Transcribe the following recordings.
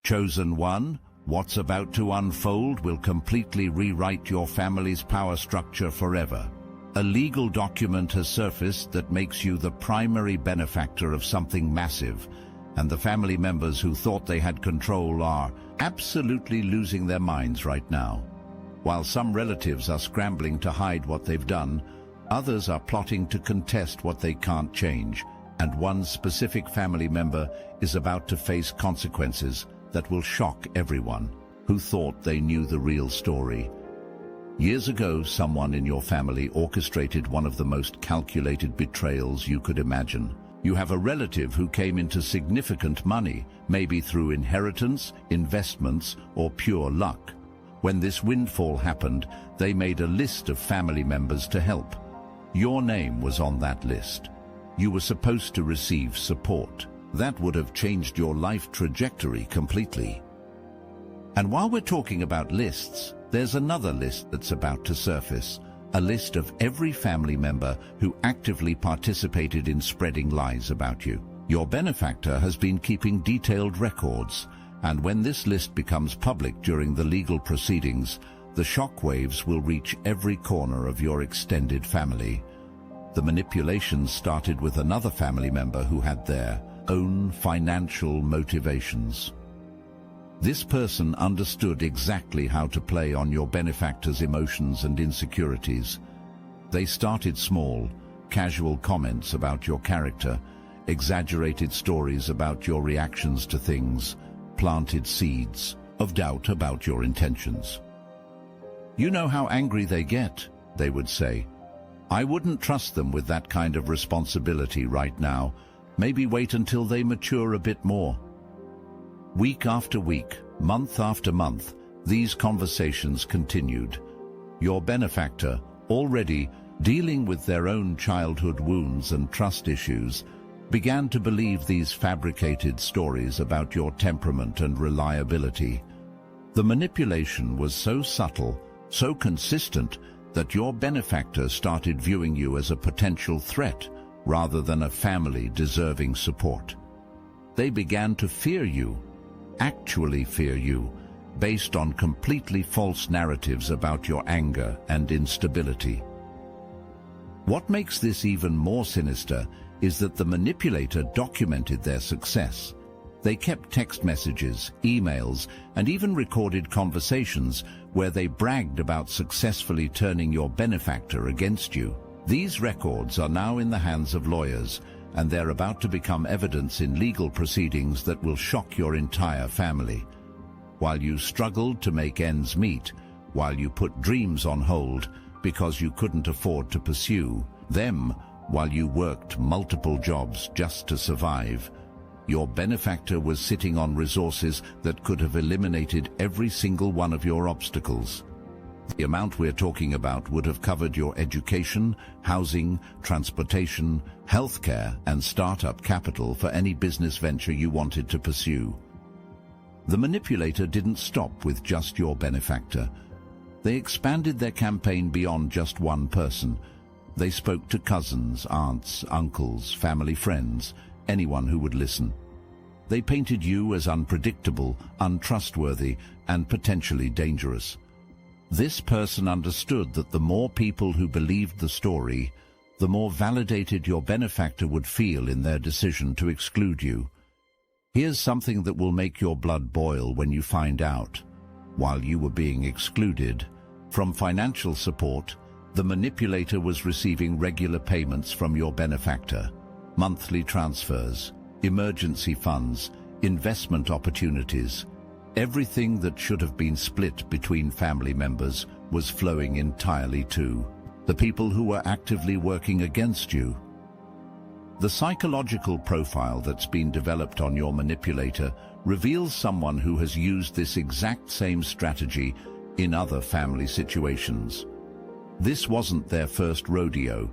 Chosen one, what's about to unfold will completely rewrite your family's power structure forever. A legal document has surfaced that makes you the primary benefactor of something massive, and the family members who thought they had control are absolutely losing their minds right now. While some relatives are scrambling to hide what they've done, others are plotting to contest what they can't change, and one specific family member is about to face consequences that will shock everyone who thought they knew the real story. Years ago, someone in your family orchestrated one of the most calculated betrayals you could imagine. You have a relative who came into significant money, maybe through inheritance, investments, or pure luck. When this windfall happened, they made a list of family members to help. Your name was on that list. You were supposed to receive support. That would have changed your life trajectory completely. And while we're talking about lists, there's another list that's about to surface. A list of every family member who actively participated in spreading lies about you. Your benefactor has been keeping detailed records, and when this list becomes public during the legal proceedings, the shockwaves will reach every corner of your extended family. The manipulations started with another family member who had their own financial motivations. This person understood exactly how to play on your benefactor's emotions and insecurities. They started small, casual comments about your character, exaggerated stories about your reactions to things, planted seeds of doubt about your intentions. "You know how angry they get," they would say. "I wouldn't trust them with that kind of responsibility right now. Maybe wait until they mature a bit more." Week after week, month after month, these conversations continued. Your benefactor, already dealing with their own childhood wounds and trust issues, began to believe these fabricated stories about your temperament and reliability. The manipulation was so subtle, so consistent, that your benefactor started viewing you as a potential threat rather than a family deserving support. They began to fear you, actually fear you, based on completely false narratives about your anger and instability. What makes this even more sinister is that the manipulator documented their success. They kept text messages, emails, and even recorded conversations where they bragged about successfully turning your benefactor against you. These records are now in the hands of lawyers, and they're about to become evidence in legal proceedings that will shock your entire family. While you struggled to make ends meet, while you put dreams on hold because you couldn't afford to pursue them, while you worked multiple jobs just to survive, your benefactor was sitting on resources that could have eliminated every single one of your obstacles. The amount we're talking about would have covered your education, housing, transportation, healthcare, and startup capital for any business venture you wanted to pursue. The manipulator didn't stop with just your benefactor. They expanded their campaign beyond just one person. They spoke to cousins, aunts, uncles, family friends, anyone who would listen. They painted you as unpredictable, untrustworthy, and potentially dangerous. This person understood that the more people who believed the story, the more validated your benefactor would feel in their decision to exclude you. Here's something that will make your blood boil when you find out. While you were being excluded from financial support, the manipulator was receiving regular payments from your benefactor, monthly transfers, emergency funds, investment opportunities. Everything that should have been split between family members was flowing entirely to the people who were actively working against you. The psychological profile that's been developed on your manipulator reveals someone who has used this exact same strategy in other family situations. This wasn't their first rodeo.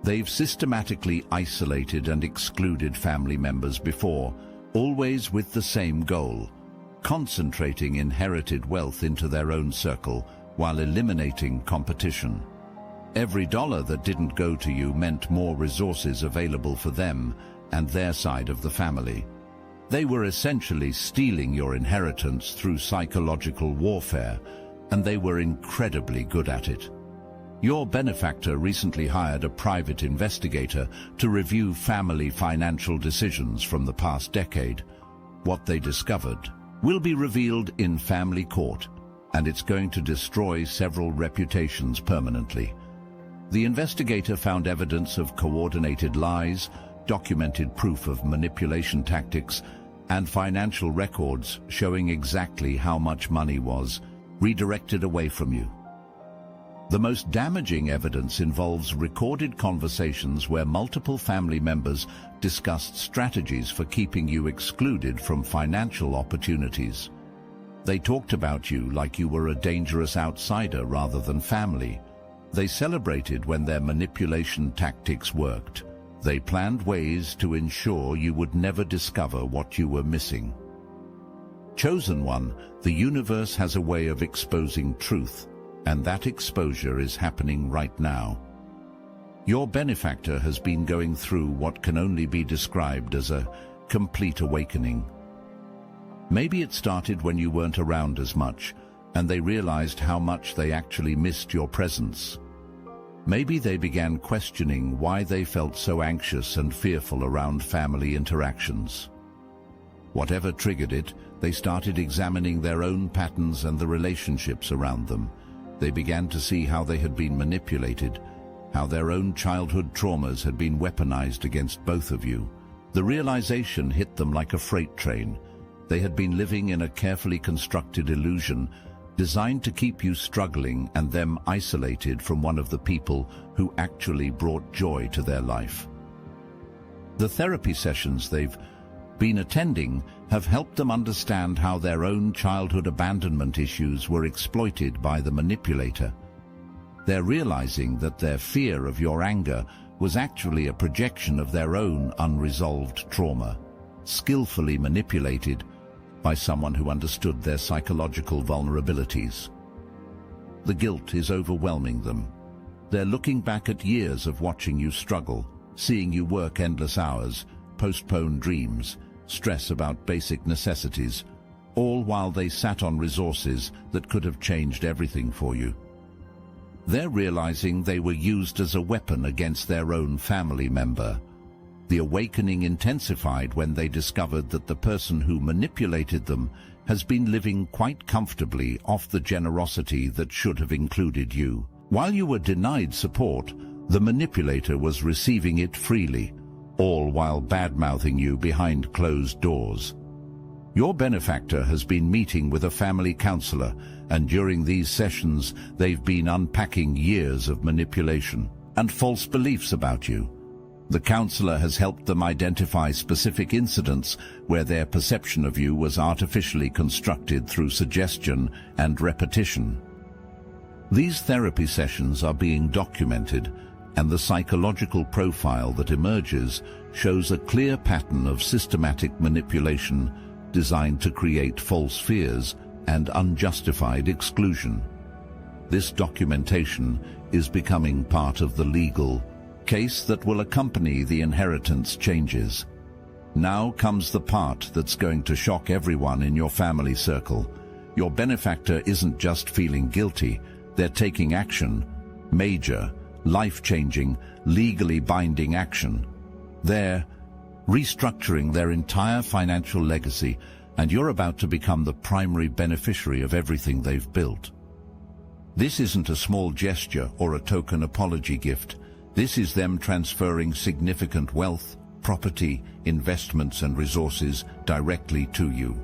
They've systematically isolated and excluded family members before, always with the same goal: concentrating inherited wealth into their own circle while eliminating competition. Every dollar that didn't go to you meant more resources available for them and their side of the family. They were essentially stealing your inheritance through psychological warfare, and they were incredibly good at it. Your benefactor recently hired a private investigator to review family financial decisions from the past decade. What they discovered will be revealed in family court, and it's going to destroy several reputations permanently. The investigator found evidence of coordinated lies, documented proof of manipulation tactics, and financial records showing exactly how much money was redirected away from you. The most damaging evidence involves recorded conversations where multiple family members discussed strategies for keeping you excluded from financial opportunities. They talked about you like you were a dangerous outsider rather than family. They celebrated when their manipulation tactics worked. They planned ways to ensure you would never discover what you were missing. Chosen one, the universe has a way of exposing truth, and that exposure is happening right now. Your benefactor has been going through what can only be described as a complete awakening. Maybe it started when you weren't around as much, and they realized how much they actually missed your presence. Maybe they began questioning why they felt so anxious and fearful around family interactions. Whatever triggered it, they started examining their own patterns and the relationships around them. They began to see how they had been manipulated, how their own childhood traumas had been weaponized against both of you. The realization hit them like a freight train. They had been living in a carefully constructed illusion designed to keep you struggling and them isolated from one of the people who actually brought joy to their life. The therapy sessions they've been attending have helped them understand how their own childhood abandonment issues were exploited by the manipulator. They're realizing that their fear of your anger was actually a projection of their own unresolved trauma, skillfully manipulated by someone who understood their psychological vulnerabilities. The guilt is overwhelming them. They're looking back at years of watching you struggle, seeing you work endless hours, postpone dreams, stress about basic necessities, all while they sat on resources that could have changed everything for you. They're realizing they were used as a weapon against their own family member. The awakening intensified when they discovered that the person who manipulated them has been living quite comfortably off the generosity that should have included you. While you were denied support, the manipulator was receiving it freely, all while bad-mouthing you behind closed doors. Your benefactor has been meeting with a family counselor, and during these sessions they've been unpacking years of manipulation and false beliefs about you. The counselor has helped them identify specific incidents where their perception of you was artificially constructed through suggestion and repetition. These therapy sessions are being documented, and the psychological profile that emerges shows a clear pattern of systematic manipulation designed to create false fears and unjustified exclusion. This documentation is becoming part of the legal case that will accompany the inheritance changes. Now comes the part that's going to shock everyone in your family circle. Your benefactor isn't just feeling guilty, they're taking action, major, life-changing, legally binding action. They're restructuring their entire financial legacy, and you're about to become the primary beneficiary of everything they've built. This isn't a small gesture or a token apology gift. This is them transferring significant wealth, property, investments and resources directly to you.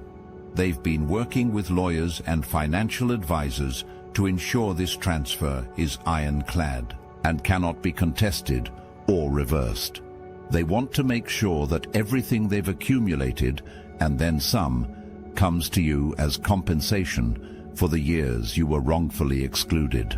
They've been working with lawyers and financial advisors to ensure this transfer is ironclad and cannot be contested or reversed. They want to make sure that everything they've accumulated, and then some, comes to you as compensation for the years you were wrongfully excluded.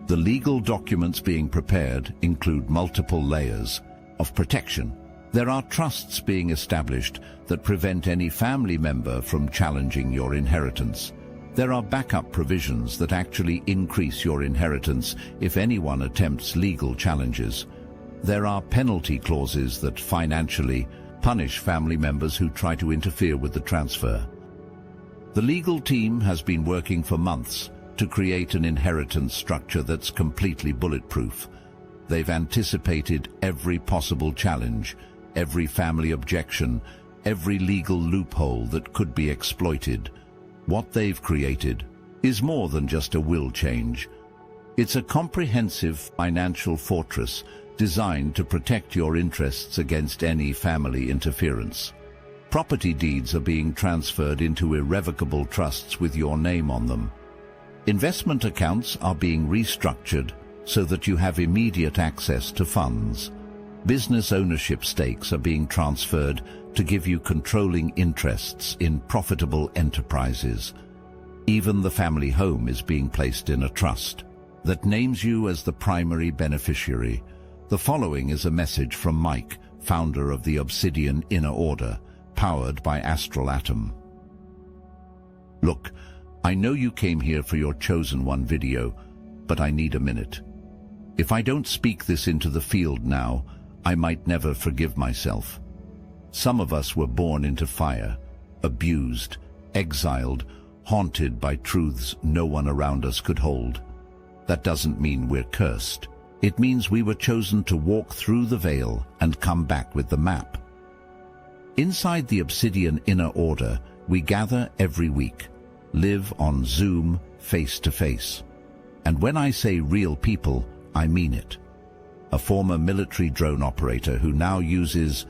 The legal documents being prepared include multiple layers of protection. There are trusts being established that prevent any family member from challenging your inheritance. There are backup provisions that actually increase your inheritance if anyone attempts legal challenges. There are penalty clauses that financially punish family members who try to interfere with the transfer. The legal team has been working for months to create an inheritance structure that's completely bulletproof. They've anticipated every possible challenge, every family objection, every legal loophole that could be exploited. What they've created is more than just a will change. It's a comprehensive financial fortress designed to protect your interests against any family interference. Property deeds are being transferred into irrevocable trusts with your name on them. Investment accounts are being restructured so that you have immediate access to funds. Business ownership stakes are being transferred to give you controlling interests in profitable enterprises. Even the family home is being placed in a trust that names you as the primary beneficiary. The following is a message from Mike, founder of the Obsidian Inner Order, powered by Astral Atom. Look, I know you came here for your chosen one video, but I need a minute. If I don't speak this into the field now, I might never forgive myself. Some of us were born into fire, abused, exiled, haunted by truths no one around us could hold. That doesn't mean we're cursed. It means we were chosen to walk through the veil and come back with the map. Inside the Obsidian Inner Order, we gather every week, live on Zoom, face-to-face. And when I say real people, I mean it. A former military drone operator who now uses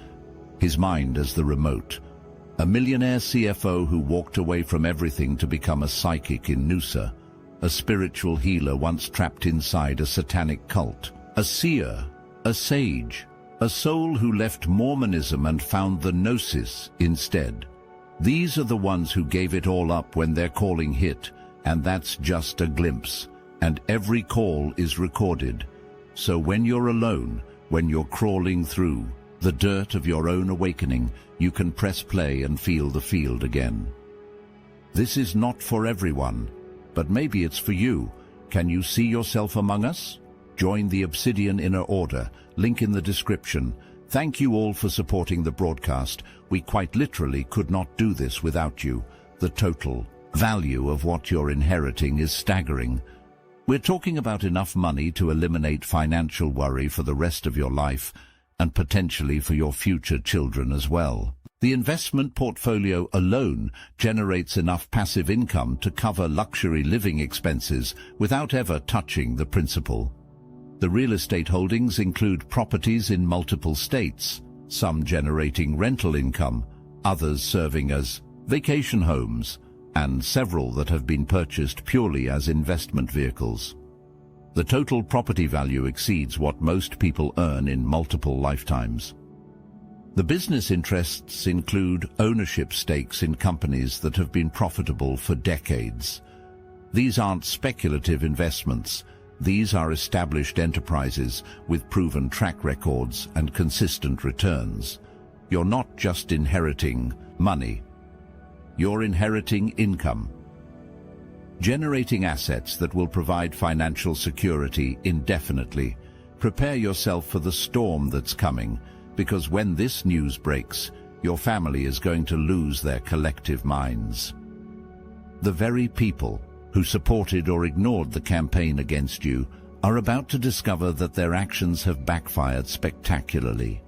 his mind as the remote. A millionaire CFO who walked away from everything to become a psychic in Noosa. A spiritual healer once trapped inside a satanic cult. A seer, a sage, a soul who left Mormonism and found the Gnosis instead. These are the ones who gave it all up when their calling hit, and that's just a glimpse. And every call is recorded. So when you're alone, when you're crawling through the dirt of your own awakening, you can press play and feel the field again. This is not for everyone, but maybe it's for you. Can you see yourself among us? Join the Obsidian Inner Order, link in the description. Thank you all for supporting the broadcast. We quite literally could not do this without you. The total value of what you're inheriting is staggering. We're talking about enough money to eliminate financial worry for the rest of your life, and potentially for your future children as well. The investment portfolio alone generates enough passive income to cover luxury living expenses without ever touching the principal. The real estate holdings include properties in multiple states, some generating rental income, others serving as vacation homes, and several that have been purchased purely as investment vehicles. The total property value exceeds what most people earn in multiple lifetimes. The business interests include ownership stakes in companies that have been profitable for decades. These aren't speculative investments. These are established enterprises with proven track records and consistent returns. You're not just inheriting money. You're inheriting income. Generating assets that will provide financial security indefinitely. Prepare yourself for the storm that's coming, because when this news breaks, your family is going to lose their collective minds. The very people who supported or ignored the campaign against you are about to discover that their actions have backfired spectacularly.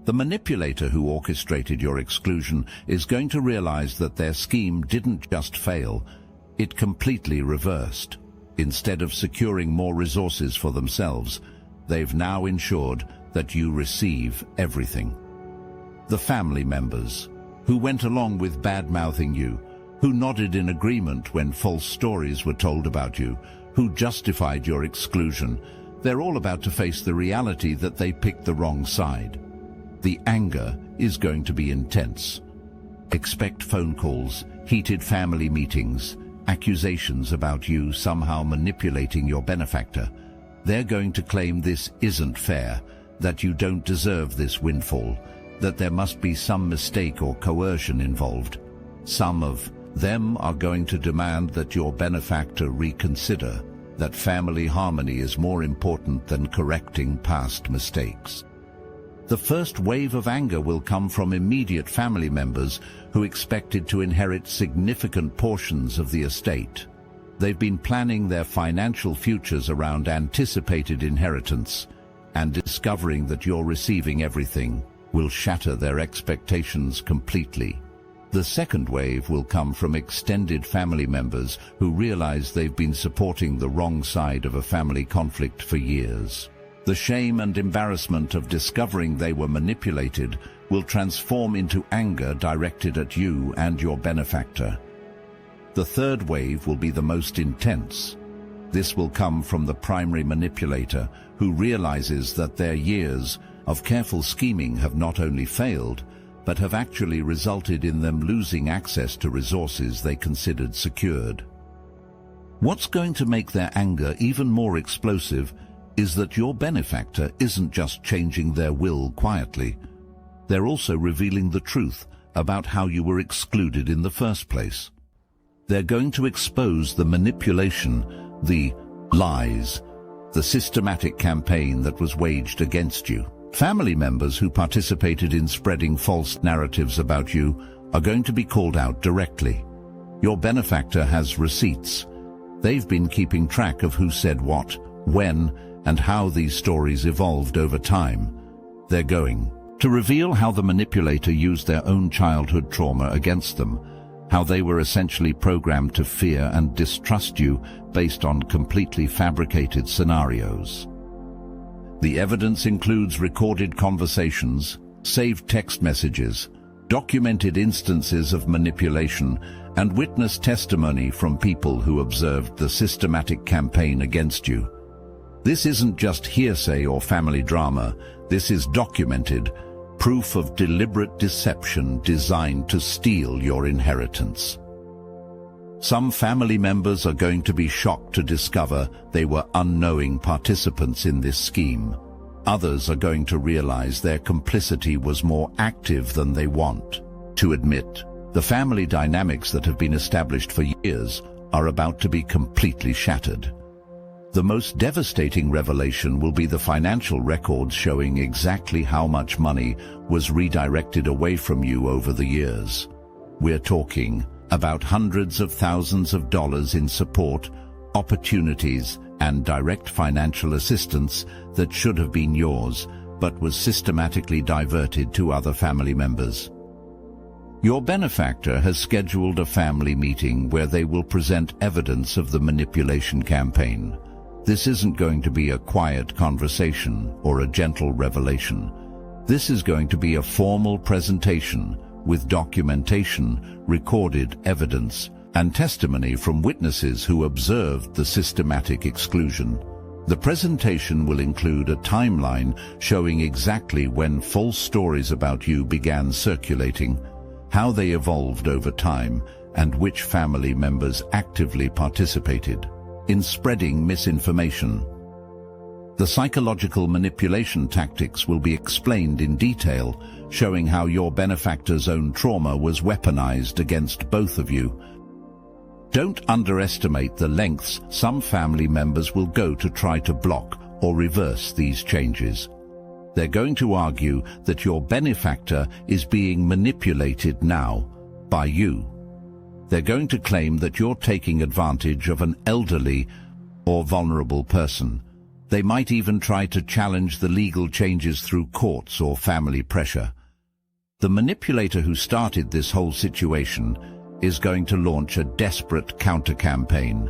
The manipulator who orchestrated your exclusion is going to realize that their scheme didn't just fail, it completely reversed. Instead of securing more resources for themselves, they've now ensured that you receive everything. The family members who went along with bad-mouthing you, who nodded in agreement when false stories were told about you, who justified your exclusion, they're all about to face the reality that they picked the wrong side. The anger is going to be intense. Expect phone calls, heated family meetings, accusations about you somehow manipulating your benefactor. They're going to claim this isn't fair, that you don't deserve this windfall, that there must be some mistake or coercion involved. Some of them are going to demand that your benefactor reconsider, that family harmony is more important than correcting past mistakes. The first wave of anger will come from immediate family members who expected to inherit significant portions of the estate. They've been planning their financial futures around anticipated inheritance, and discovering that you're receiving everything will shatter their expectations completely. The second wave will come from extended family members who realize they've been supporting the wrong side of a family conflict for years. The shame and embarrassment of discovering they were manipulated will transform into anger directed at you and your benefactor. The third wave will be the most intense. This will come from the primary manipulator who realizes that their years of careful scheming have not only failed, but have actually resulted in them losing access to resources they considered secured. What's going to make their anger even more explosive is that your benefactor isn't just changing their will quietly. They're also revealing the truth about how you were excluded in the first place. They're going to expose the manipulation, the lies, the systematic campaign that was waged against you. Family members who participated in spreading false narratives about you are going to be called out directly. Your benefactor has receipts. They've been keeping track of who said what, when, and how these stories evolved over time. They're going to reveal how the manipulator used their own childhood trauma against them, how they were essentially programmed to fear and distrust you based on completely fabricated scenarios. The evidence includes recorded conversations, saved text messages, documented instances of manipulation, and witness testimony from people who observed the systematic campaign against you. This isn't just hearsay or family drama. This is documented proof of deliberate deception designed to steal your inheritance. Some family members are going to be shocked to discover they were unknowing participants in this scheme. Others are going to realize their complicity was more active than they want to admit. The family dynamics that have been established for years are about to be completely shattered. The most devastating revelation will be the financial records showing exactly how much money was redirected away from you over the years. We're talking about hundreds of thousands of dollars in support, opportunities, and direct financial assistance that should have been yours, but was systematically diverted to other family members. Your benefactor has scheduled a family meeting where they will present evidence of the manipulation campaign. This isn't going to be a quiet conversation or a gentle revelation. This is going to be a formal presentation with documentation, recorded evidence, and testimony from witnesses who observed the systematic exclusion. The presentation will include a timeline showing exactly when false stories about you began circulating, how they evolved over time, and which family members actively participated in spreading misinformation. The psychological manipulation tactics will be explained in detail, showing how your benefactor's own trauma was weaponized against both of you. Don't underestimate the lengths some family members will go to try to block or reverse these changes. They're going to argue that your benefactor is being manipulated now by you. They're going to claim that you're taking advantage of an elderly or vulnerable person. They might even try to challenge the legal changes through courts or family pressure. The manipulator who started this whole situation is going to launch a desperate counter-campaign.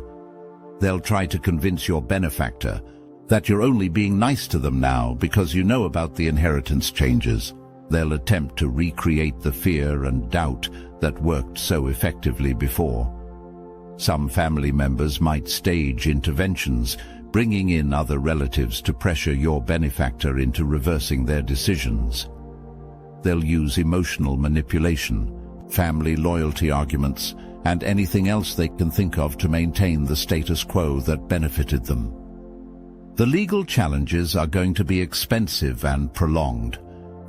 They'll try to convince your benefactor that you're only being nice to them now because you know about the inheritance changes. They'll attempt to recreate the fear and doubt that worked so effectively before. Some family members might stage interventions, bringing in other relatives to pressure your benefactor into reversing their decisions. They'll use emotional manipulation, family loyalty arguments, and anything else they can think of to maintain the status quo that benefited them. The legal challenges are going to be expensive and prolonged.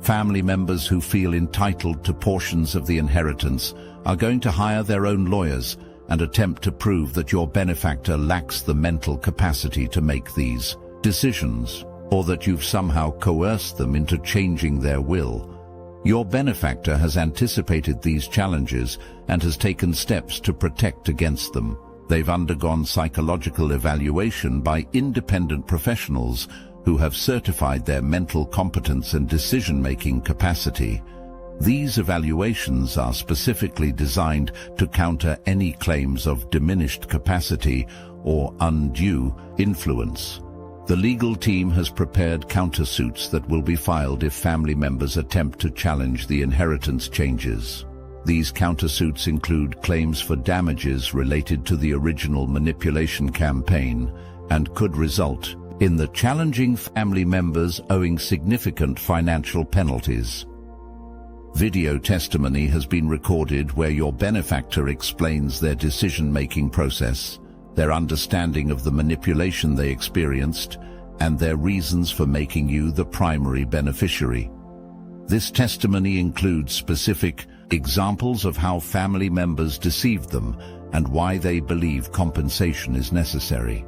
Family members who feel entitled to portions of the inheritance are going to hire their own lawyers and attempt to prove that your benefactor lacks the mental capacity to make these decisions. or that you've somehow coerced them into changing their will. Your benefactor has anticipated these challenges and has taken steps to protect against them. They've undergone psychological evaluation by independent professionals who have certified their mental competence and decision-making capacity. These evaluations are specifically designed to counter any claims of diminished capacity or undue influence. The legal team has prepared countersuits that will be filed if family members attempt to challenge the inheritance changes. These countersuits include claims for damages related to the original manipulation campaign and could result in the challenging family members owing significant financial penalties. Video testimony has been recorded where your benefactor explains their decision-making process, their understanding of the manipulation they experienced, and their reasons for making you the primary beneficiary. This testimony includes specific examples of how family members deceived them and why they believe compensation is necessary.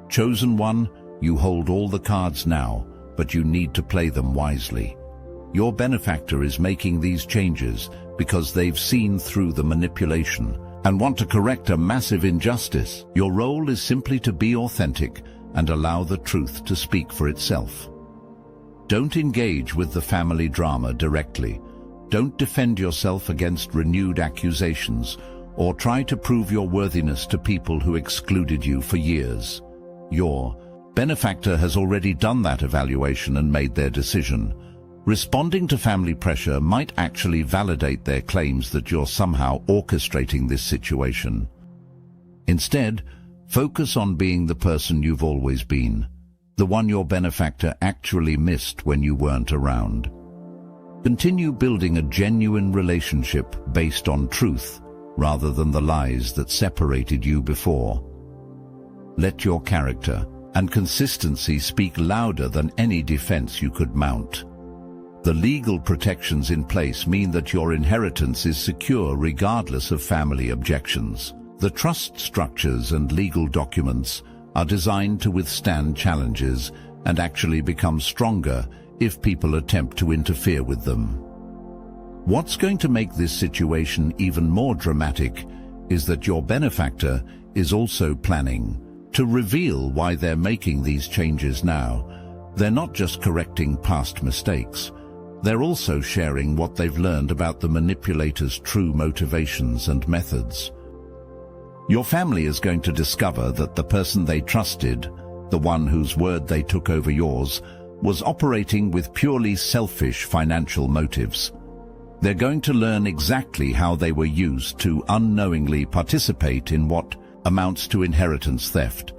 Chosen one, you hold all the cards now, but you need to play them wisely. Your benefactor is making these changes because they've seen through the manipulation and want to correct a massive injustice. Your role is simply to be authentic and allow the truth to speak for itself. Don't engage with the family drama directly. Don't defend yourself against renewed accusations or try to prove your worthiness to people who excluded you for years. Your benefactor has already done that evaluation and made their decision. Responding to family pressure might actually validate their claims that you're somehow orchestrating this situation. Instead, focus on being the person you've always been, the one your benefactor actually missed when you weren't around. Continue building a genuine relationship based on truth rather than the lies that separated you before. Let your character and consistency speak louder than any defense you could mount. The legal protections in place mean that your inheritance is secure regardless of family objections. The trust structures and legal documents are designed to withstand challenges and actually become stronger if people attempt to interfere with them. What's going to make this situation even more dramatic is that your benefactor is also planning to reveal why they're making these changes now. They're not just correcting past mistakes. They're also sharing what they've learned about the manipulator's true motivations and methods. Your family is going to discover that the person they trusted, the one whose word they took over yours, was operating with purely selfish financial motives. They're going to learn exactly how they were used to unknowingly participate in what amounts to inheritance theft.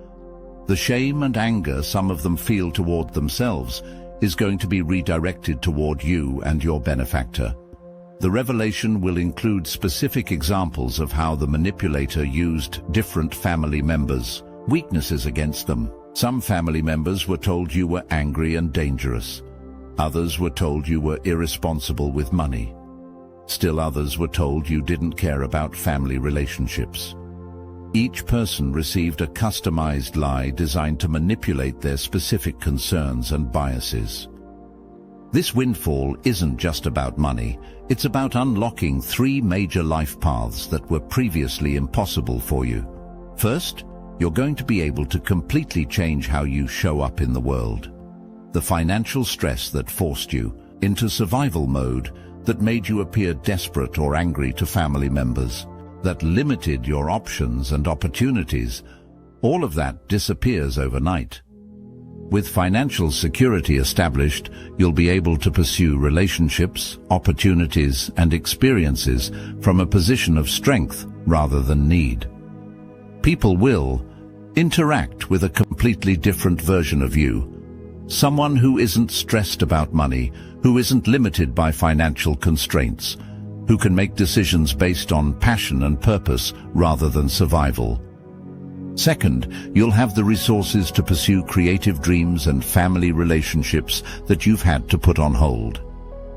The shame and anger some of them feel toward themselves is going to be redirected toward you and your benefactor. The revelation will include specific examples of how the manipulator used different family members' weaknesses against them. Some family members were told you were angry and dangerous. Others were told you were irresponsible with money. Still others were told you didn't care about family relationships. Each person received a customized lie designed to manipulate their specific concerns and biases. This windfall isn't just about money, it's about unlocking 3 major life paths that were previously impossible for you. First, you're going to be able to completely change how you show up in the world. The financial stress that forced you into survival mode, that made you appear desperate or angry to family members, that limited your options and opportunities, all of that disappears overnight. With financial security established, you'll be able to pursue relationships, opportunities, and experiences from a position of strength rather than need. People will interact with a completely different version of you. Someone who isn't stressed about money, who isn't limited by financial constraints, who can make decisions based on passion and purpose rather than survival. Second, you'll have the resources to pursue creative dreams and family relationships that you've had to put on hold.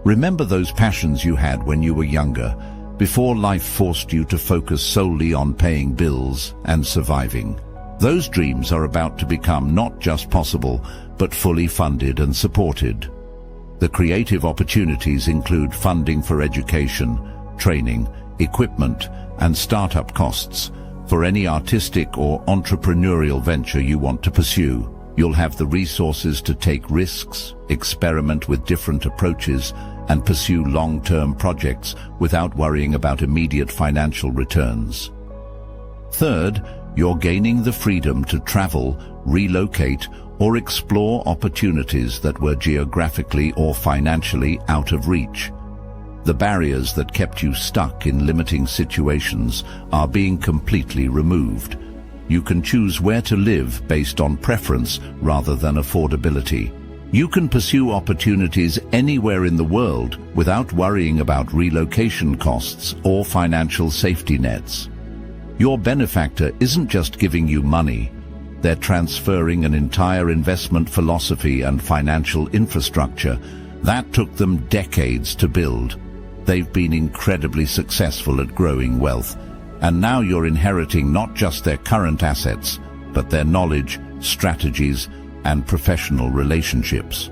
Remember those passions you had when you were younger, before life forced you to focus solely on paying bills and surviving. Those dreams are about to become not just possible, but fully funded and supported. The creative opportunities include funding for education, training, equipment, and startup costs for any artistic or entrepreneurial venture you want to pursue. You'll have the resources to take risks, experiment with different approaches, and pursue long-term projects without worrying about immediate financial returns. Third, you're gaining the freedom to travel, relocate, or explore opportunities that were geographically or financially out of reach. The barriers that kept you stuck in limiting situations are being completely removed. You can choose where to live based on preference rather than affordability. You can pursue opportunities anywhere in the world without worrying about relocation costs or financial safety nets. Your benefactor isn't just giving you money. They're transferring an entire investment philosophy and financial infrastructure that took them decades to build. They've been incredibly successful at growing wealth, and now you're inheriting not just their current assets, but their knowledge, strategies, and professional relationships.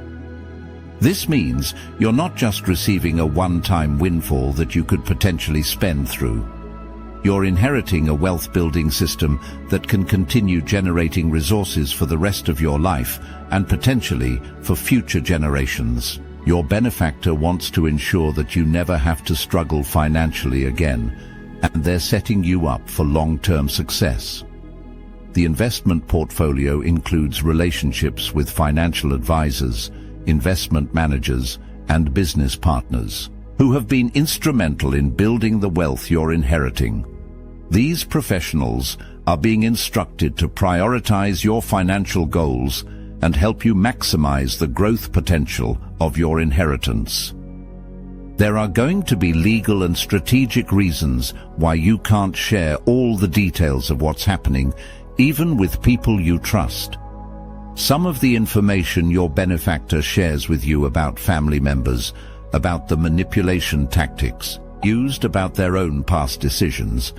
This means you're not just receiving a one-time windfall that you could potentially spend through. You're inheriting a wealth-building system that can continue generating resources for the rest of your life and potentially for future generations. Your benefactor wants to ensure that you never have to struggle financially again, and they're setting you up for long-term success. The investment portfolio includes relationships with financial advisors, investment managers, and business partners who have been instrumental in building the wealth you're inheriting. These professionals are being instructed to prioritize your financial goals and help you maximize the growth potential of your inheritance. There are going to be legal and strategic reasons why you can't share all the details of what's happening, even with people you trust. Some of the information your benefactor shares with you about family members, about the manipulation tactics used, about their own past decisions.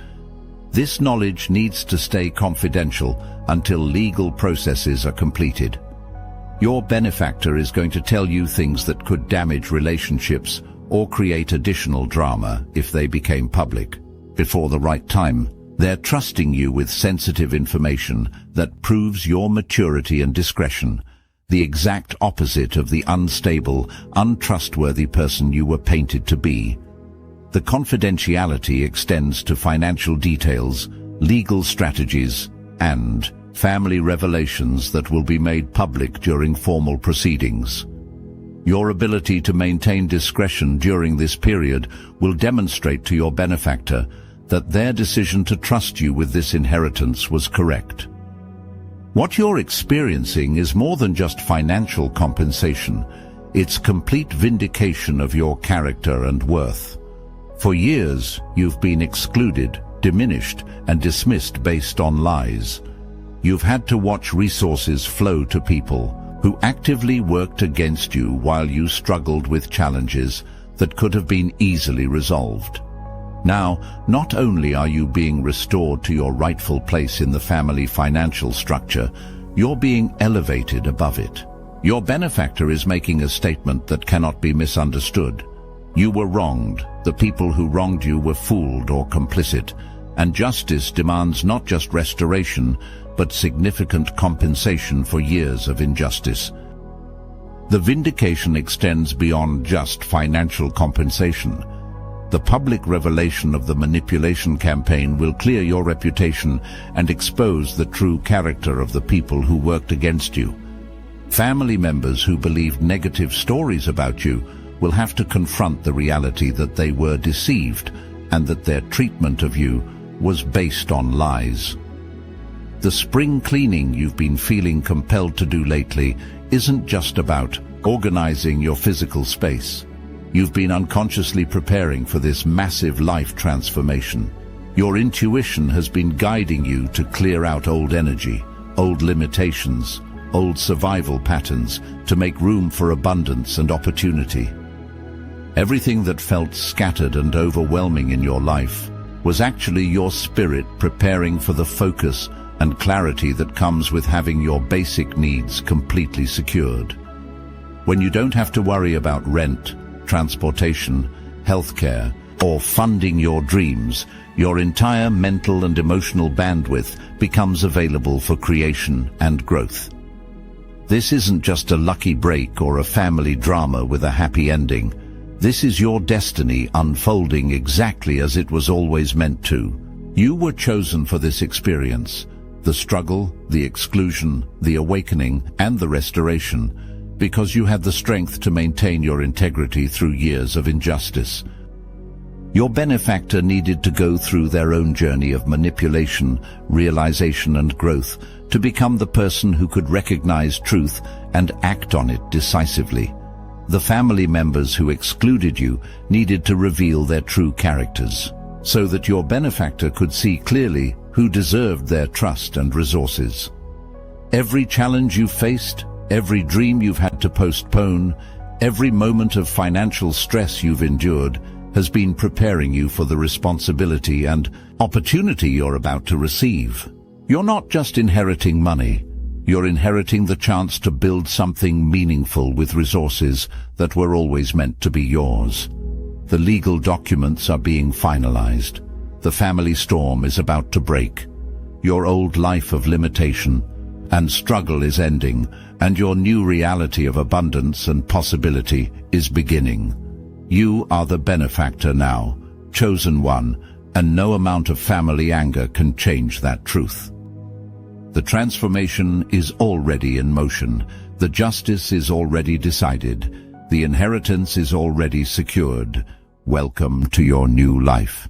This knowledge needs to stay confidential until legal processes are completed. Your benefactor is going to tell you things that could damage relationships or create additional drama if they became public. Before the right time, they're trusting you with sensitive information that proves your maturity and discretion, the exact opposite of the unstable, untrustworthy person you were painted to be. The confidentiality extends to financial details, legal strategies, and family revelations that will be made public during formal proceedings. Your ability to maintain discretion during this period will demonstrate to your benefactor that their decision to trust you with this inheritance was correct. What you're experiencing is more than just financial compensation. It's complete vindication of your character and worth. For years, you've been excluded, diminished, and dismissed based on lies. You've had to watch resources flow to people who actively worked against you while you struggled with challenges that could have been easily resolved. Now, not only are you being restored to your rightful place in the family financial structure, you're being elevated above it. Your benefactor is making a statement that cannot be misunderstood. You were wronged, the people who wronged you were fooled or complicit, and justice demands not just restoration, but significant compensation for years of injustice. The vindication extends beyond just financial compensation. The public revelation of the manipulation campaign will clear your reputation and expose the true character of the people who worked against you. Family members who believed negative stories about you will have to confront the reality that they were deceived and that their treatment of you was based on lies. The spring cleaning you've been feeling compelled to do lately isn't just about organizing your physical space. You've been unconsciously preparing for this massive life transformation. Your intuition has been guiding you to clear out old energy, old limitations, old survival patterns, to make room for abundance and opportunity. Everything that felt scattered and overwhelming in your life was actually your spirit preparing for the focus and clarity that comes with having your basic needs completely secured. When you don't have to worry about rent, transportation, healthcare, or funding your dreams, your entire mental and emotional bandwidth becomes available for creation and growth. This isn't just a lucky break or a family drama with a happy ending. This is your destiny unfolding exactly as it was always meant to. You were chosen for this experience, the struggle, the exclusion, the awakening, and the restoration, because you had the strength to maintain your integrity through years of injustice. Your benefactor needed to go through their own journey of manipulation, realization, and growth to become the person who could recognize truth and act on it decisively. The family members who excluded you needed to reveal their true characters, so that your benefactor could see clearly who deserved their trust and resources. Every challenge you faced, every dream you've had to postpone, every moment of financial stress you've endured has been preparing you for the responsibility and opportunity you're about to receive. You're not just inheriting money, you're inheriting the chance to build something meaningful with resources that were always meant to be yours. The legal documents are being finalized. The family storm is about to break. Your old life of limitation and struggle is ending, and your new reality of abundance and possibility is beginning. You are the benefactor now, chosen one, and no amount of family anger can change that truth. The transformation is already in motion. The justice is already decided. The inheritance is already secured. Welcome to your new life.